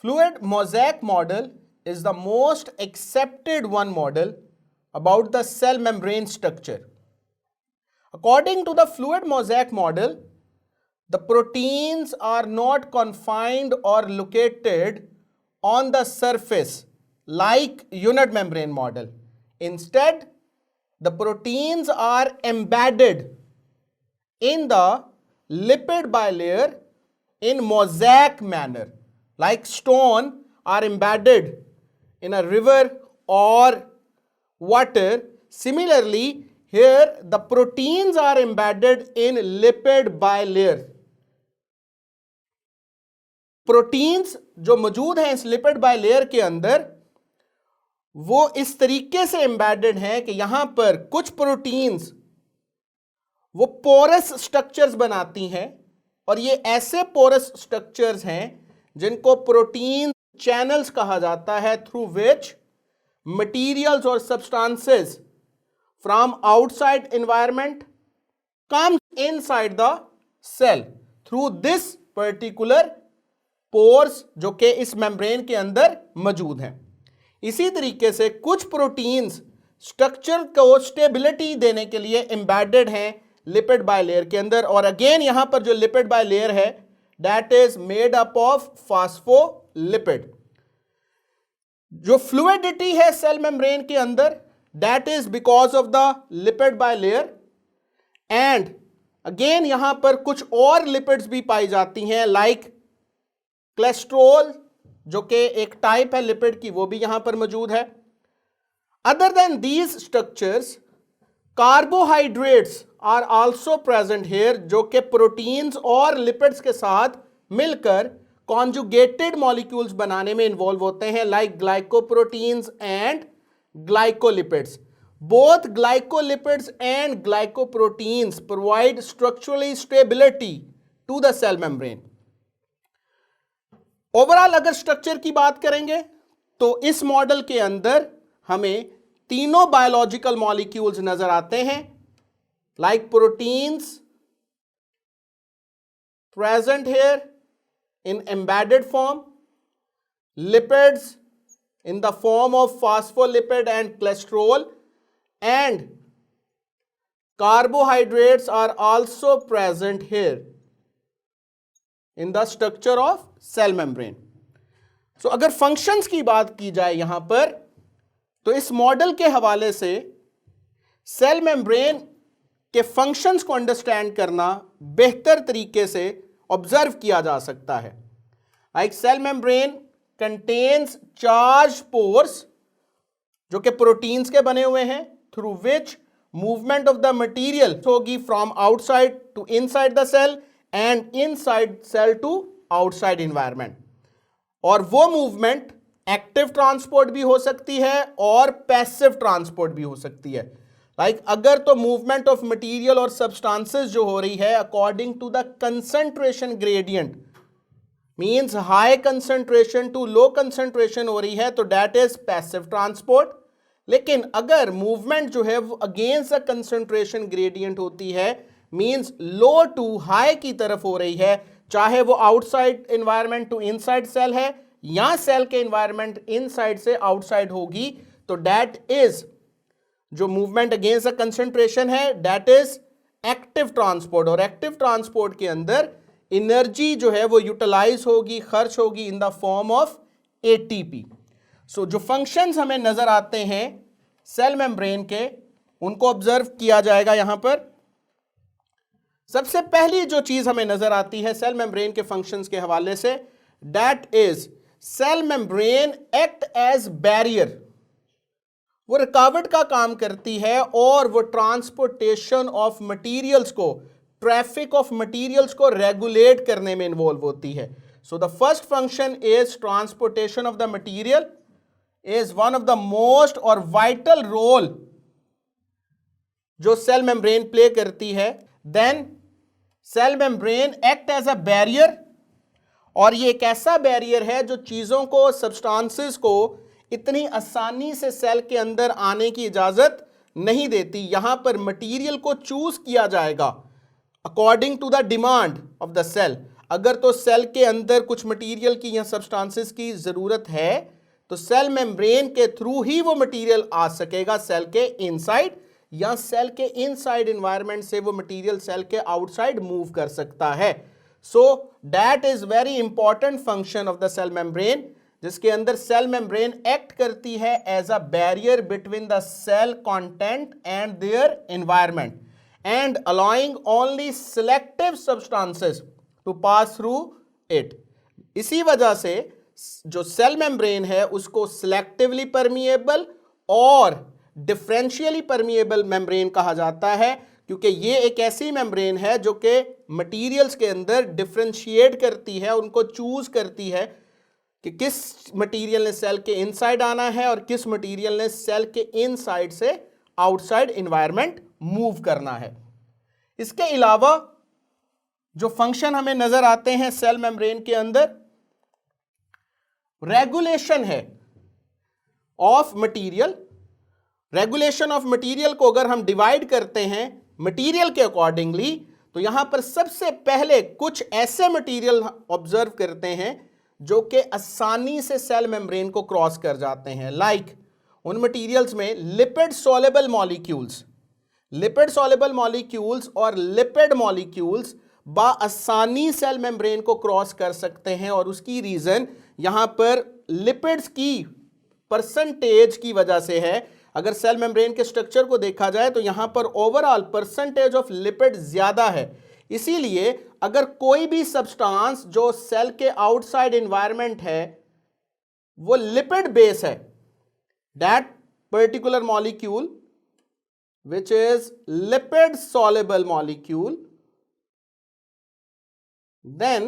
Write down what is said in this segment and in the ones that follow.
Fluid mosaic model is the most accepted one model about the cell membrane structure. According to the fluid mosaic model, the proteins are not confined or located on the surface like unit membrane model. Instead, the proteins are embedded in the lipid bilayer in mosaic manner, like stone are embedded in a river or water. Similarly, here the proteins are embedded in lipid bilayer. Proteins जो मौजूद हैं इस lipid bilayer के अंदर वो इस तरीके से एम्बेडेड हैं कि यहां पर कुछ प्रोटीन्स वो पोरस स्ट्रक्चर्स बनाती हैं और ये ऐसे पोरस स्ट्रक्चर्स हैं जिनको प्रोटीन चैनल्स कहा जाता है, थ्रू विच मटेरियल्स और substances from outside environment come inside the cell through this particular pores जो कि इस मेम्ब्रेन के अंदर मौजूद हैं। इसी तरीके से कुछ प्रोटीन्स स्ट्रक्चर को स्टेबिलिटी देने के लिए एम्बेडेड हैं लिपिड बाइलेयर के अंदर, और अगेन यहां पर जो लिपिड बाइलेयर है that is made up of phospholipid. जो फ्लूइडिटी है सेल मेम्ब्रेन के अंदर that is because of the lipid bilayer, and again यहां पर कुछ और लिपिड्स भी पाई जाती हैं लाइक कोलेस्ट्रॉल जो कि एक टाइप है लिपिड की, वो भी यहां पर मौजूद है। Other than these structures carbohydrates are also present here जो कि प्रोटीन्स और लिपिड्स के साथ मिलकर कॉन्जुगेटेड मॉलिक्यूल्स बनाने में इन्वॉल्व होते हैं like glycoproteins and glycolipids. Both glycolipids and glycoproteins provide structurally stability to the cell membrane. Overall अगर स्ट्रक्चर की बात करेंगे तो इस मॉडल के अंदर हमें तीनों बायोलॉजिकल मॉलिक्यूल्स नजर आते हैं like proteins present here in embedded form, lipids in the form of phospholipid and cholesterol, and carbohydrates are also present here in the structure of cell membrane. So अगर functions की बात की जाए यहां पर तो इस मॉडल के हवाले से सेल मेम्ब्रेन के फंक्शंस को अंडरस्टैंड करना बेहतर तरीके से ऑब्जर्व किया जा सकता है। Like cell membrane contains charge pores जो कि प्रोटीन्स के बने हुए हैं through which movement of the material होगी from outside to inside the cell and inside cell to outside environment. और वो मूवमेंट एक्टिव ट्रांसपोर्ट भी हो सकती है और पैसिव ट्रांसपोर्ट भी हो सकती है। लाइक अगर तो मूवमेंट ऑफ मटेरियल और सब्सटेंसेस जो हो रही है according to the concentration gradient means high concentration to low concentration हो रही है तो दैट इज पैसिव ट्रांसपोर्ट। लेकिन अगर मूवमेंट जो है वो अगेंस्ट द कंसंट्रेशन ग्रेडियंट होती है मींस लो टू हाई की तरफ हो रही है, चाहे वो outside environment to inside cell है या सेल के एनवायरनमेंट इनसाइड से आउटसाइड होगी, तो दैट इज जो मूवमेंट अगेंस्ट द कंसंट्रेशन है दैट इज एक्टिव ट्रांसपोर्ट। और एक्टिव ट्रांसपोर्ट के अंदर एनर्जी जो है वो यूटिलाइज होगी, खर्च होगी in the form of ATP. So जो फंक्शंस हमें नजर आते हैं सेल मेम्ब्रेन के उनको ऑब्जर्व किया जाएगा यहां पर। सबसे पहली जो चीज हमें नजर आती है सेल मेम्ब्रेन के फंक्शंस के हवाले से that is cell membrane act as barrier. वो रुकावट का काम करती है और वो ट्रांसपोर्टेशन ऑफ मटेरियल्स को, ट्रैफिक ऑफ मटेरियल्स को रेगुलेट करने में इन्वॉल्व होती है। So the first function is transportation of the material is one of the most और vital role जो सेल मेम्ब्रेन प्ले करती है। Then cell membrane act as a barrier, और ये एक ऐसा बैरियर है जो चीजों को, सब्सटेंसेस को इतनी आसानी से सेल के अंदर आने की इजाजत नहीं देती। यहां पर मटेरियल को चूज किया जाएगा according to the demand of the cell. अगर तो सेल के अंदर कुछ मटेरियल की या सब्सटेंसेस की जरूरत है तो सेल मेम्ब्रेन के थ्रू ही वो मटेरियल आ सकेगा सेल के इनसाइड, या सेल के इनसाइड एनवायरनमेंट से वो मटेरियल सेल के आउटसाइड मूव कर सकता है। So that is very important function of the cell membrane, जिसके अंदर सेल मेम्ब्रेन एक्ट करती है as a barrier between the cell content and their environment and allowing only selective substances to pass through it. इसी वजह से जो cell membrane है उसको सिलेक्टिवली परमिएबल और डिफरेंशियली परमिएबल मेम्ब्रेन कहा जाता है, क्योंकि ये एक ऐसी मेम्ब्रेन है जो कि मटेरियल्स के अंदर डिफरेंशिएट करती है, उनको चूज करती है कि किस मटेरियल ने सेल के इनसाइड आना है और किस मटेरियल ने सेल के इनसाइड से आउटसाइड एनवायरनमेंट मूव करना है। इसके अलावा जो फंक्शन हमें नजर आते हैं सेल मेम्ब्रेन के अंदर, रेगुलेशन है of material. Regulation of material को अगर हम डिवाइड करते हैं मटेरियल के अकॉर्डिंगली, तो यहां पर सबसे पहले कुछ ऐसे मटेरियल ऑब्जर्व करते हैं जो कि आसानी से सेल मेम्ब्रेन को क्रॉस कर जाते हैं। लाइक उन मटेरियल्स में lipid soluble molecules, lipid soluble molecules और लिपिड मॉलिक्यूल्स आसानी सेल मेम्ब्रेन को क्रॉस कर सकते हैं, और उसकी रीजन यहां पर लिपिड्स की परसेंटेज की वजह से है। अगर सेल मेम्ब्रेन के स्ट्रक्चर को देखा जाए तो यहां पर ओवरऑल परसेंटेज ऑफ लिपिड ज्यादा है, इसीलिए अगर कोई भी सब्सटेंस जो सेल के आउटसाइड एनवायरनमेंट है वो लिपिड बेस है, that particular molecule which is lipid soluble molecule, then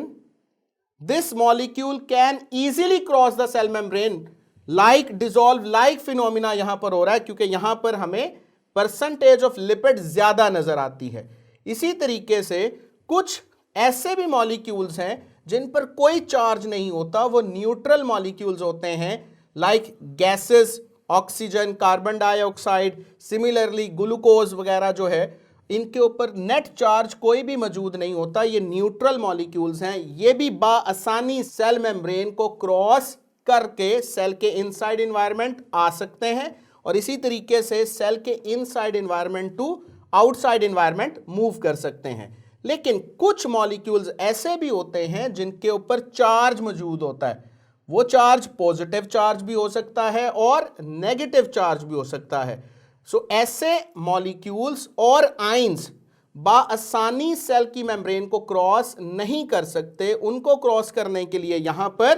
this molecule can easily cross the cell membrane like dissolve like phenomena यहां पर हो रहा है, क्योंकि यहां पर हमें परसेंटेज ऑफ लिपिड ज्यादा नजर आती है। इसी तरीके से कुछ ऐसे भी मॉलिक्यूल्स हैं जिन पर कोई चार्ज नहीं होता, वो न्यूट्रल मॉलिक्यूल्स होते हैं, like gases, oxygen, carbon dioxide, similarly glucose वगैरह जो है, इनके ऊपर नेट चार्ज कोई भी मौजूद नहीं होता, ये न्यूट्रल मॉलिक्यूल्स हैं। ये भी आसानी सेल मेम्ब्रेन को क्रॉस करके सेल के इनसाइड एनवायरनमेंट आ सकते हैं, और इसी तरीके से सेल के inside environment to outside environment move कर सकते हैं। लेकिन कुछ मॉलिक्यूल्स ऐसे भी होते हैं जिनके ऊपर चार्ज मौजूद होता है, वो चार्ज पॉजिटिव चार्ज भी हो सकता है और नेगेटिव चार्ज भी हो सकता है। सो ऐसे मॉलिक्यूल्स और आयंस आसानी सेल की मेम्ब्रेन को क्रॉस नहीं कर सकते। उनको क्रॉस करने के लिए यहां पर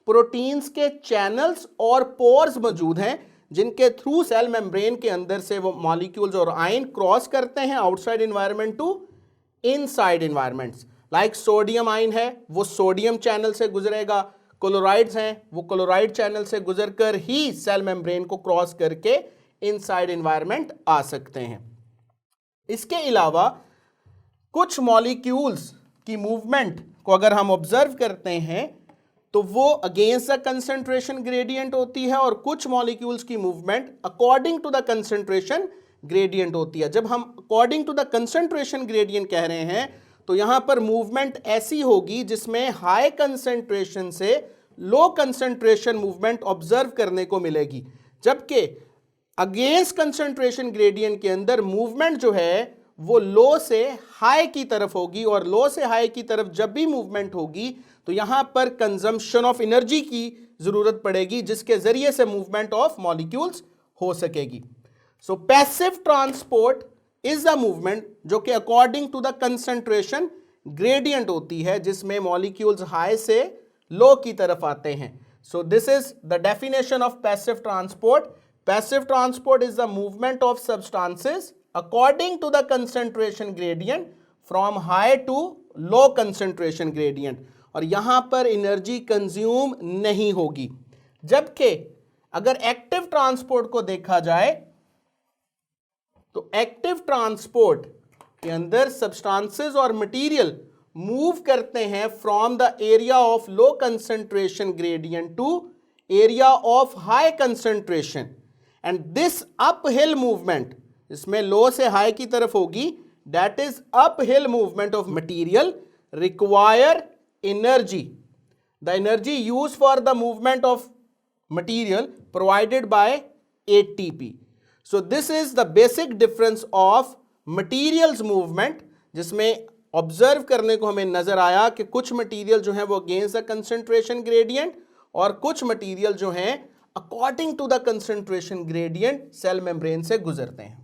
प्रोटीन्स के चैनल्स और पोर्स मौजूद हैं, जिनके थ्रू सेल मेम्ब्रेन के अंदर से वो मॉलिक्यूल्स और आयन क्रॉस करते हैं outside environment to inside environments. Like sodium ion है, वो सोडियम चैनल से गुजरेगा, क्लोराइड्स हैं, वो क्लोराइड चैनल से गुजरकर ही सेल मेम्ब्रेन को क्रॉस करके इनसाइड एनवायरनमेंट आ सकते हैं। इसके अलावा कुछ मॉलिक्यूल्स की मूवमेंट को अगर हम ऑब्जर्व करते हैं तो वो अगेंस्ट द कंसंट्रेशन ग्रेडियंट होती है, और कुछ मॉलिक्यूल्स की movement according to the concentration gradient होती है। जब हम according to the concentration gradient कह रहे हैं तो यहां पर मूवमेंट ऐसी होगी जिसमें हाई कंसंट्रेशन से लो कंसंट्रेशन मूवमेंट ऑब्जर्व करने को मिलेगी, जबकि अगेंस्ट कंसंट्रेशन ग्रेडियंट के अंदर मूवमेंट जो है वो लो से हाई की तरफ होगी, और लो से हाई की तरफ जब भी मूवमेंट होगी तो यहां पर कंजम्पशन ऑफ एनर्जी की जरूरत पड़ेगी, जिसके जरिए से मूवमेंट ऑफ मॉलिक्यूल्स हो सकेगी। So passive transport is the movement जो कि according to the concentration gradient होती है, जिसमें मॉलिक्यूल्स हाई से लो की तरफ आते हैं। So this is the definition of passive transport. Passive transport is the movement of substances according to the concentration gradient from high to low concentration gradient, और यहां पर एनर्जी कंज्यूम नहीं होगी। जबकि अगर एक्टिव ट्रांसपोर्ट को देखा जाए तो एक्टिव ट्रांसपोर्ट के अंदर सब्सटेंसेस और मटेरियल मूव करते हैं from the area of low concentration gradient to area of high concentration, and this uphill movement, इसमें लो से हाई की तरफ होगी, that is uphill movement of material require energy, the energy used for the movement of material provided by ATP. So this is the basic difference of materials movement, जिसमें observe करने को हमें नजर आया कि कुछ मटेरियल जो है वो अगेंस्ट द कंसंट्रेशन ग्रेडियंट और कुछ मटेरियल जो हैं according to the concentration gradient cell membrane से गुजरते हैं।